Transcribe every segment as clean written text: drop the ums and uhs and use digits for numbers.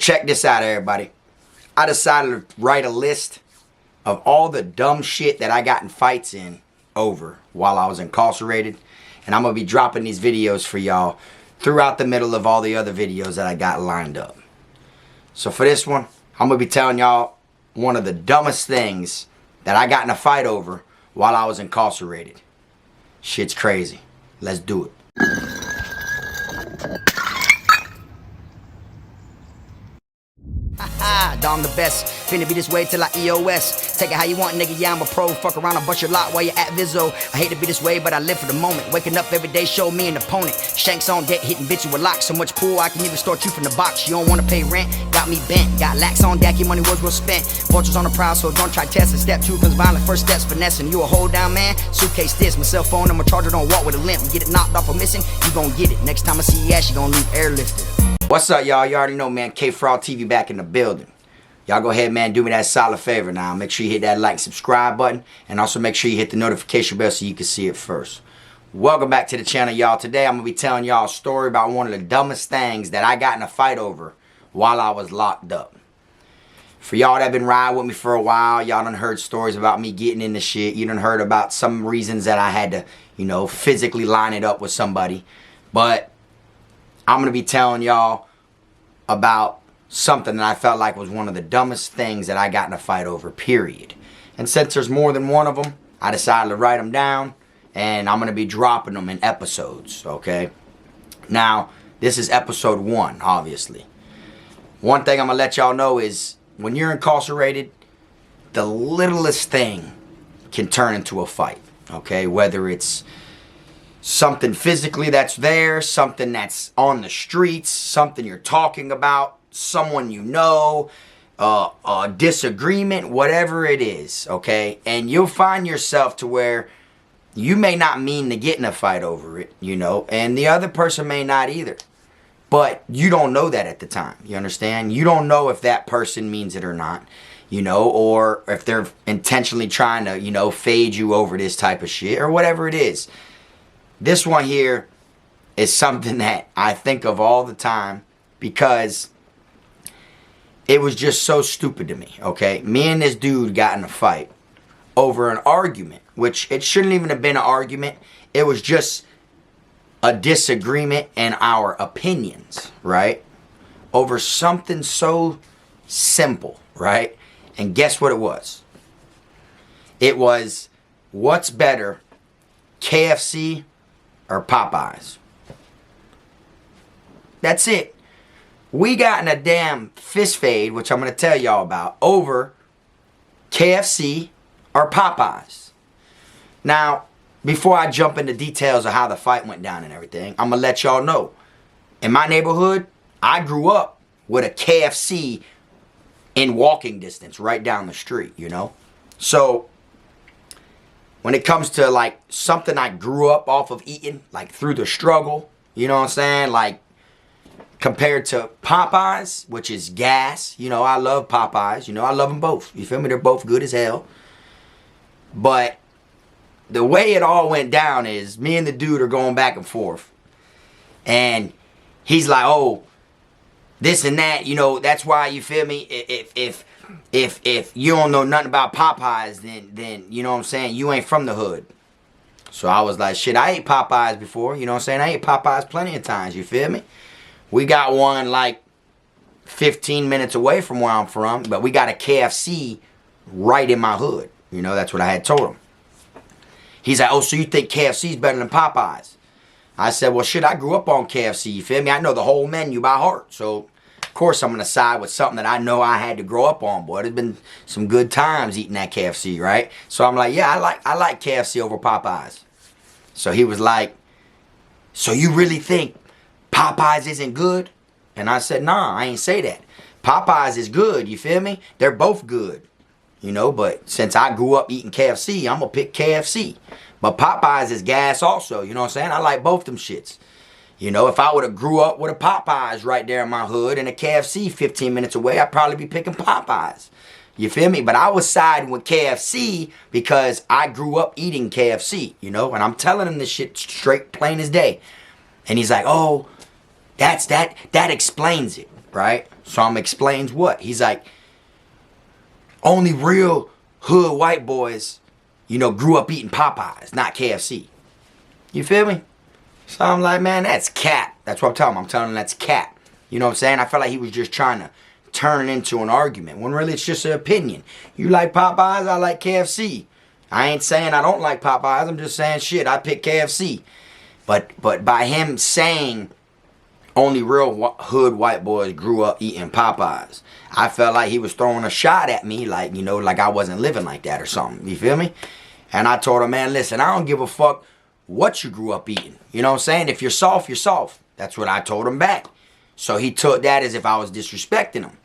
check this out, everybody. I decided to write a list of all the dumb shit that I got in fights over while I was incarcerated. And I'm going to be dropping these videos for y'all throughout the middle of all the other videos that I got lined up. So for this one, I'm going to be telling y'all one of the dumbest things that I got in a fight over while I was incarcerated. Shit's crazy. Let's do it. I'm the best, finna be this way till I EOS. Take it how you want, nigga, yeah, I'm a pro. Fuck around and bust your lot while you're at Vizzo. I hate to be this way, but I live for the moment. Waking up every day, show me an opponent. Shanks on deck, hitting bitch with locks. So much pool, I can even start you from the box. You don't wanna pay rent, got me bent. Got lax on deck, your money was well spent. Vultures on the prowl, so don't try testing. Step 2 comes violent, first steps finessing. You a hold down man, suitcase this. My cell phone and my charger don't walk with a limp. Get it knocked off or missing, you gon' get it. Next time I see your ass, you gon' leave airlifted. What's up, y'all? You already know, man. KFROG TV back in the building. Y'all go ahead, man, do me that solid favor now. Make sure you hit that like, subscribe button, and also make sure you hit the notification bell so you can see it first. Welcome back to the channel, y'all. Today, I'm going to be telling y'all a story about one of the dumbest things that I got in a fight over while I was locked up. For y'all that been riding with me for a while, y'all done heard stories about me getting into shit. You done heard about some reasons that I had to, you know, physically line it up with somebody. But I'm going to be telling y'all about something that I felt like was one of the dumbest things that I got in a fight over, period. And since there's more than one of them, I decided to write them down, and I'm going to be dropping them in episodes, okay? Now, this is episode 1, obviously. One thing I'm going to let y'all know is, when you're incarcerated, the littlest thing can turn into a fight, okay? Whether it's something physically that's there, something that's on the streets, something you're talking about, someone you know, a disagreement, whatever it is, okay? And you'll find yourself to where you may not mean to get in a fight over it, you know, and the other person may not either. But you don't know that at the time, you understand? You don't know if that person means it or not, you know, or if they're intentionally trying to, you know, fade you over this type of shit or whatever it is. This one here is something that I think of all the time because it was just so stupid to me, okay? Me and this dude got in a fight over an argument, which it shouldn't even have been an argument. It was just a disagreement in our opinions, right? Over something so simple, right? And guess what it was? It was, what's better, KFC or Popeyes? That's it. We got in a damn fist fade, which I'm going to tell y'all about, over KFC or Popeyes. Now, before I jump into details of how the fight went down and everything, I'm going to let y'all know. In my neighborhood, I grew up with a KFC in walking distance right down the street, you know? So, when it comes to, like, something I grew up off of eating, like, through the struggle, you know what I'm saying? Like, compared to Popeyes, which is gas. You know, I love Popeyes. You know, I love them both. You feel me? They're both good as hell. But the way it all went down is me and the dude are going back and forth. And he's like, oh, this and that. You know, that's why, you feel me? If you don't know nothing about Popeyes, then you know what I'm saying? You ain't from the hood. So I was like, shit, I ate Popeyes before. You know what I'm saying? I ate Popeyes plenty of times. You feel me? We got one like 15 minutes away from where I'm from, but we got a KFC right in my hood. You know, that's what I had told him. He's like, oh, so you think KFC's better than Popeyes? I said, well, shit, I grew up on KFC, you feel me? I know the whole menu by heart. So, of course, I'm going to side with something that I know I had to grow up on, boy. There's been some good times eating that KFC, right? So I'm like, yeah, I like KFC over Popeyes. So he was like, so you really think Popeyes isn't good? And I said, nah, I ain't say that. Popeyes is good, you feel me? They're both good, you know, but since I grew up eating KFC, I'm going to pick KFC. But Popeyes is gas also, you know what I'm saying? I like both them shits. You know, if I would have grew up with a Popeyes right there in my hood and a KFC 15 minutes away, I'd probably be picking Popeyes. You feel me? But I was siding with KFC because I grew up eating KFC, you know? And I'm telling him this shit straight plain as day. And he's like, oh, that explains it, right? So explains what? He's like, only real hood white boys, you know, grew up eating Popeyes, not KFC. You feel me? So I'm like, man, that's cap. That's what I'm telling him. I'm telling him that's cap. You know what I'm saying? I felt like he was just trying to turn it into an argument, when really it's just an opinion. You like Popeyes, I like KFC. I ain't saying I don't like Popeyes. I'm just saying, shit, I pick KFC. But by him saying only real hood white boys grew up eating Popeyes, I felt like he was throwing a shot at me, like, you know, like I wasn't living like that or something. You feel me? And I told him, man, listen, I don't give a fuck what you grew up eating. You know what I'm saying? If you're soft, you're soft. That's what I told him back. So he took that as if I was disrespecting him.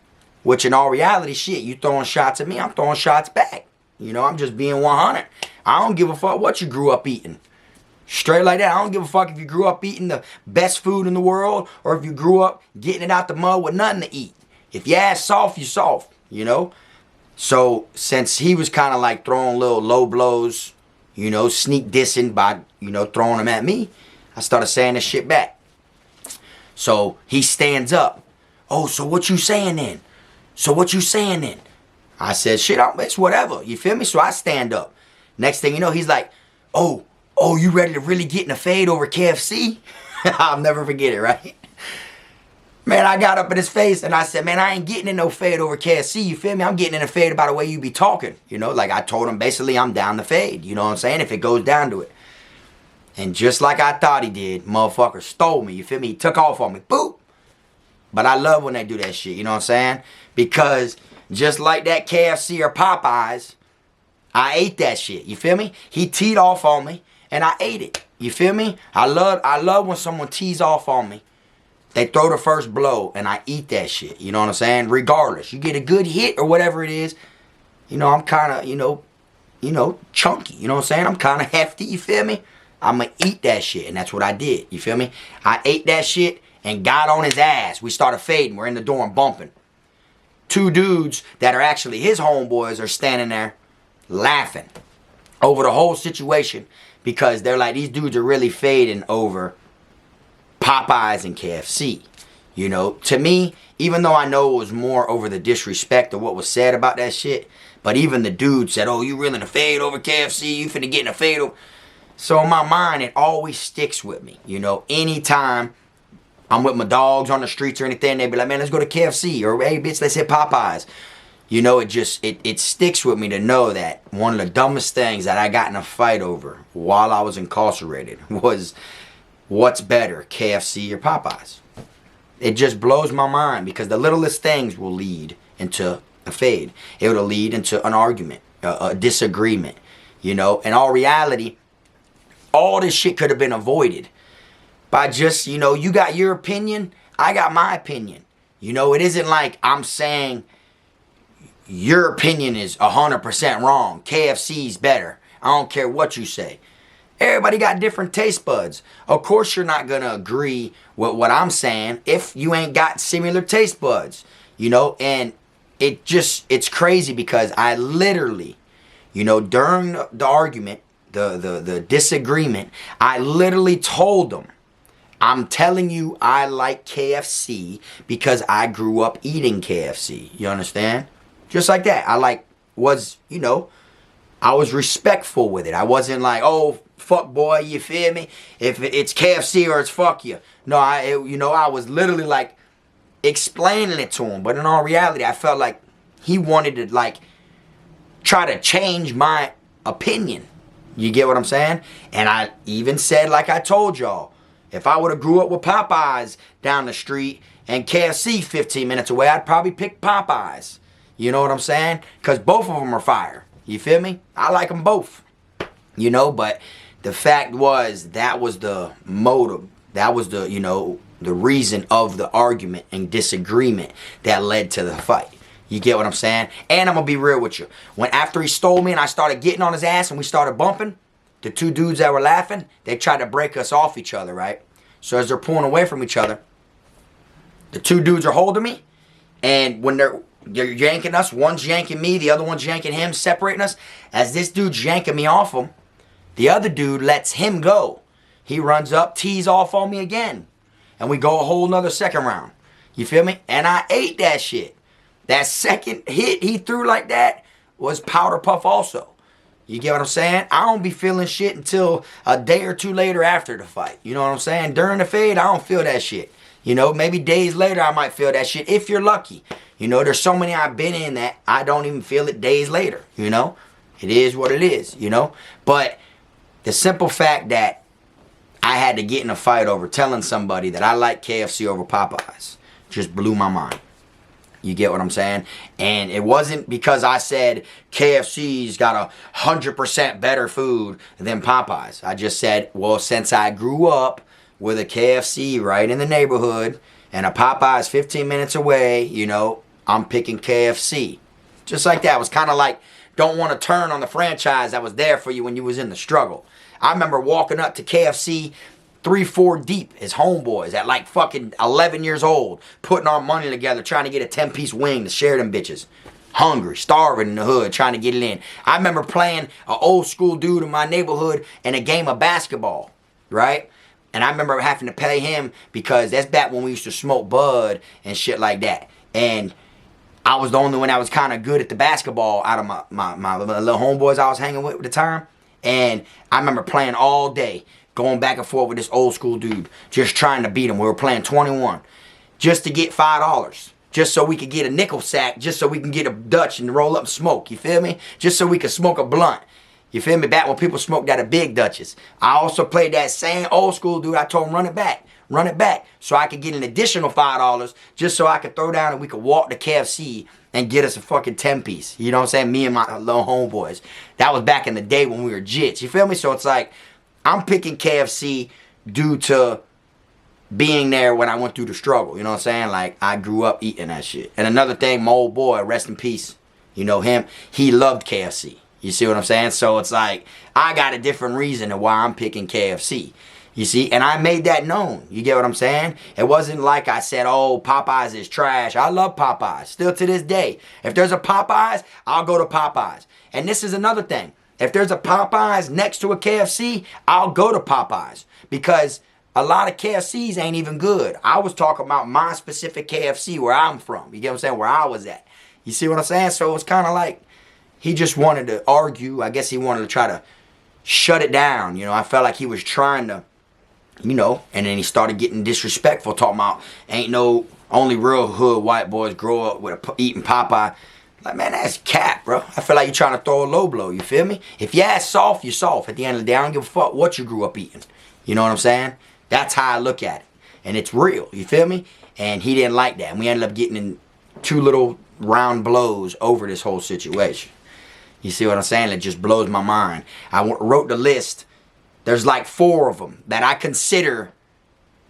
Which in all reality, shit, you throwing shots at me, I'm throwing shots back. You know, I'm just being 100. I don't give a fuck what you grew up eating. Straight like that. I don't give a fuck if you grew up eating the best food in the world or if you grew up getting it out the mud with nothing to eat. If your ass soft, you soft, you know? So since he was kind of like throwing little low blows, you know, sneak dissing by, you know, throwing them at me, I started saying this shit back. So he stands up. Oh, so what you saying then? So what you saying then? I said, shit, it's whatever. You feel me? So I stand up. Next thing you know, he's like, oh, you ready to really get in a fade over KFC? I'll never forget it, right? Man, I got up in his face and I said, man, I ain't getting in no fade over KFC, you feel me? I'm getting in a fade by the way you be talking, you know? Like I told him, basically, I'm down the fade, you know what I'm saying? If it goes down to it. And just like I thought he did, motherfucker stole me, you feel me? He took off on me, boop. But I love when they do that shit, you know what I'm saying? Because just like that KFC or Popeyes, I ate that shit, you feel me? He teed off on me and I ate it, you feel me? I love when someone tees off on me. They throw the first blow and I eat that shit, you know what I'm saying? Regardless, you get a good hit or whatever it is, you know, I'm kind of, you know, chunky, you know what I'm saying? I'm kind of hefty, you feel me? I'm going to eat that shit, and that's what I did, you feel me? I ate that shit and got on his ass. We started fading. We're in the dorm bumping. Two dudes that are actually his homeboys are standing there laughing over the whole situation because they're like, these dudes are really fading over Popeyes and KFC. You know, to me, even though I know it was more over the disrespect of what was said about that shit, but even the dude said, oh, you really in a fade over KFC? You finna get in a fade over... So in my mind, it always sticks with me. You know, anytime I'm with my dogs on the streets or anything, they be like, man, let's go to KFC. Or, hey, bitch, let's hit Popeyes. You know, it sticks with me to know that one of the dumbest things that I got in a fight over while I was incarcerated was what's better, KFC or Popeyes. It just blows my mind because the littlest things will lead into a fade. It will lead into an argument, a disagreement. You know, in all reality, all this shit could have been avoided by just, you know, you got your opinion, I got my opinion. You know, it isn't like I'm saying your opinion is 100% wrong. KFC's better. I don't care what you say. Everybody got different taste buds. Of course you're not going to agree with what I'm saying if you ain't got similar taste buds. You know, and it's crazy because I literally, you know, during the argument, the disagreement, I literally told them, I'm telling you I like KFC because I grew up eating KFC. You understand? Just like that. I was respectful with it. I wasn't like, oh, fuck boy, you feel me? If it's KFC or it's fuck you. No, I was literally like explaining it to him. But in all reality, I felt like he wanted to like try to change my opinion. You get what I'm saying? And I even said, like I told y'all, if I would have grew up with Popeyes down the street and KFC 15 minutes away, I'd probably pick Popeyes. You know what I'm saying? Because both of them are fire. You feel me? I like them both. You know, but the fact was, that was the motive. That was the, you know, the reason of the argument and disagreement that led to the fight. You get what I'm saying? And I'm going to be real with you. When after he stole me and I started getting on his ass and we started bumping, the two dudes that were laughing, they tried to break us off each other, right? So as they're pulling away from each other, the two dudes are holding me. And when they're yanking us, one's yanking me, the other one's yanking him, separating us. As this dude's yanking me off him, the other dude lets him go. He runs up, tees off on me again. And we go a whole nother second round. You feel me? And I ate that shit. That second hit he threw like that was powder puff also. You get what I'm saying? I don't be feeling shit until a day or two later after the fight. You know what I'm saying? During the fade, I don't feel that shit. You know, maybe days later I might feel that shit if you're lucky. You know, there's so many I've been in that I don't even feel it days later. You know? It is what it is, you know? But the simple fact that I had to get in a fight over telling somebody that I like KFC over Popeyes just blew my mind. You get what I'm saying? And it wasn't because I said KFC's got 100% better food than Popeyes. I just said, well, since I grew up with a KFC right in the neighborhood and a Popeyes 15 minutes away, you know, I'm picking KFC. Just like that. It was kind of like, don't want to turn on the franchise that was there for you when you was in the struggle. I remember walking up to KFC 3-4 deep as homeboys at like fucking 11 years old, putting our money together, trying to get a 10-piece wing to share them bitches. Hungry, starving in the hood, trying to get it in. I remember playing an old school dude in my neighborhood in a game of basketball, right? And I remember having to pay him because that's back when we used to smoke bud and shit like that. And I was the only one that was kind of good at the basketball out of my little homeboys I was hanging with at the time. And I remember playing all day, going back and forth with this old school dude, just trying to beat him. We were playing 21 just to get $5, just so we could get a nickel sack, just so we can get a Dutch and roll up and smoke, you feel me? Just so we could smoke a blunt, you feel me? Back when people smoked out of big Dutches. I also played that same old school dude. I told him run it back, so I could get an additional $5 just so I could throw down and we could walk to KFC and get us a fucking 10-piece. You know what I'm saying? Me and my little homeboys. That was back in the day when we were jits. You feel me? So it's like, I'm picking KFC due to being there when I went through the struggle. You know what I'm saying? Like, I grew up eating that shit. And another thing, my old boy, rest in peace, you know him, he loved KFC. You see what I'm saying? So it's like, I got a different reason to why I'm picking KFC. You see? And I made that known. You get what I'm saying? It wasn't like I said, oh, Popeyes is trash. I love Popeyes. Still to this day. If there's a Popeyes, I'll go to Popeyes. And this is another thing. If there's a Popeyes next to a KFC, I'll go to Popeyes. Because a lot of KFCs ain't even good. I was talking about my specific KFC where I'm from. You get what I'm saying? Where I was at. You see what I'm saying? So it's kind of like he just wanted to argue. I guess he wanted to try to shut it down. You know, I felt like he was trying to, you know, and then he started getting disrespectful, talking about ain't no only real hood white boys grow up with eating Popeye. Like, man, that's cap, bro. I feel like you're trying to throw a low blow, you feel me? If your ass soft, you're soft. At the end of the day, I don't give a fuck what you grew up eating. You know what I'm saying? That's how I look at it. And it's real, you feel me? And he didn't like that. And we ended up getting in 2 little round blows over this whole situation. You see what I'm saying? It just blows my mind. I wrote the list. There's like 4 of them that I consider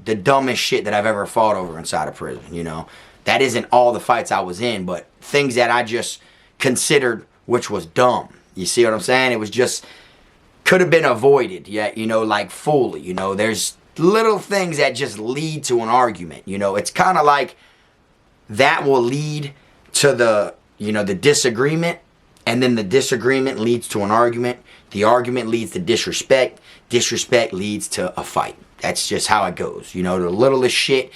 the dumbest shit that I've ever fought over inside of prison, you know? That isn't all the fights I was in, but things that I just considered which was dumb. You see what I'm saying? It was just, could have been avoided, yet, you know, like fully, you know? There's little things that just lead to an argument, you know? It's kind of like that will lead to the, you know, the disagreement, and then the disagreement leads to an argument. The argument leads to disrespect. Disrespect leads to a fight. That's just how it goes. You know, the littlest shit,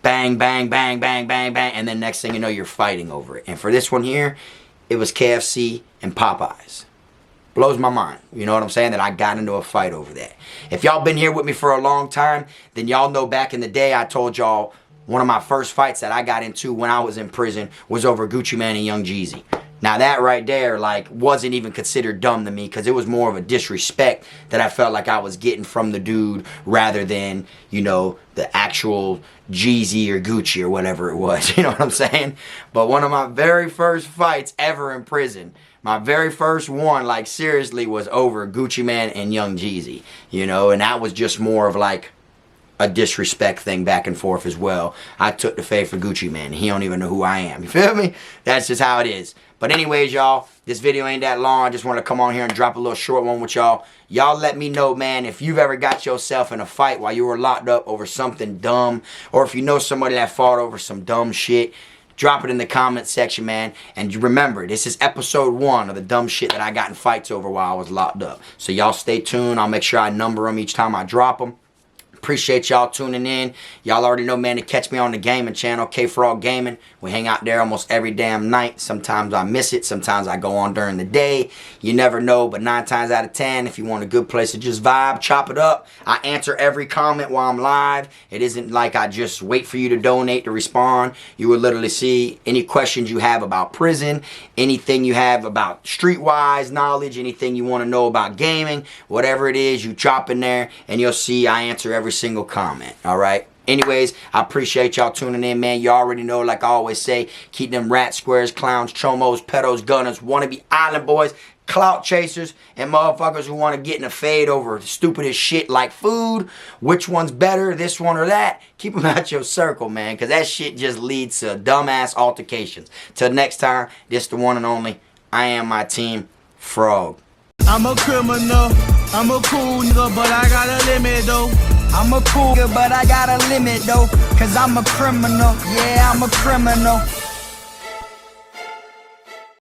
bang, bang, bang, bang, bang, bang, and then next thing you know, you're fighting over it. And for this one here, it was KFC and Popeyes. Blows my mind. You know what I'm saying? That I got into a fight over that. If y'all been here with me for a long time, then y'all know back in the day I told y'all one of my first fights that I got into when I was in prison was over Gucci Mane and Young Jeezy. Now that right there, like, wasn't even considered dumb to me because it was more of a disrespect that I felt like I was getting from the dude rather than, you know, the actual Jeezy or Gucci or whatever it was. You know what I'm saying? But one of my very first fights ever in prison, my very first one, like, seriously, was over Gucci Mane and Young Jeezy, you know, and that was just more of like a disrespect thing back and forth as well. I took the fade for Gucci Mane. He don't even know who I am. You feel me? That's just how it is. But anyways, y'all, this video ain't that long. I just want to come on here and drop a little short one with y'all. Y'all let me know, man, if you've ever got yourself in a fight while you were locked up over something dumb, or if you know somebody that fought over some dumb shit. Drop it in the comment section, man. And remember, this is episode 1 of the dumb shit that I got in fights over while I was locked up. So y'all stay tuned. I'll make sure I number them each time I drop them. Appreciate y'all tuning in. Y'all already know, man, to catch me on the gaming channel, KFROG Gaming. We hang out there almost every damn night. Sometimes I miss it. Sometimes I go on during the day. You never know, but 9 times out of 10, if you want a good place to just vibe, chop it up. I answer every comment while I'm live. It isn't like I just wait for you to donate to respond. You will literally see any questions you have about prison, anything you have about streetwise knowledge, anything you want to know about gaming, whatever it is, you chop in there and you'll see I answer every single comment. All right. Anyways, I appreciate y'all tuning in, man. You already know, like I always say, keep them rat squares, clowns, chomos, pedos, gunners, wannabe island boys, clout chasers, and motherfuckers who want to get in a fade over stupidest shit like food. Which one's better, this one or that? Keep them out your circle, man, because that shit just leads to dumbass altercations. Till next time, this the one and only. I am my team, Frog. I'm a criminal, I'm a cool nigga, but I got a limit though. I'm a cool nigga, but I got a limit though, cause I'm a criminal, yeah, I'm a criminal.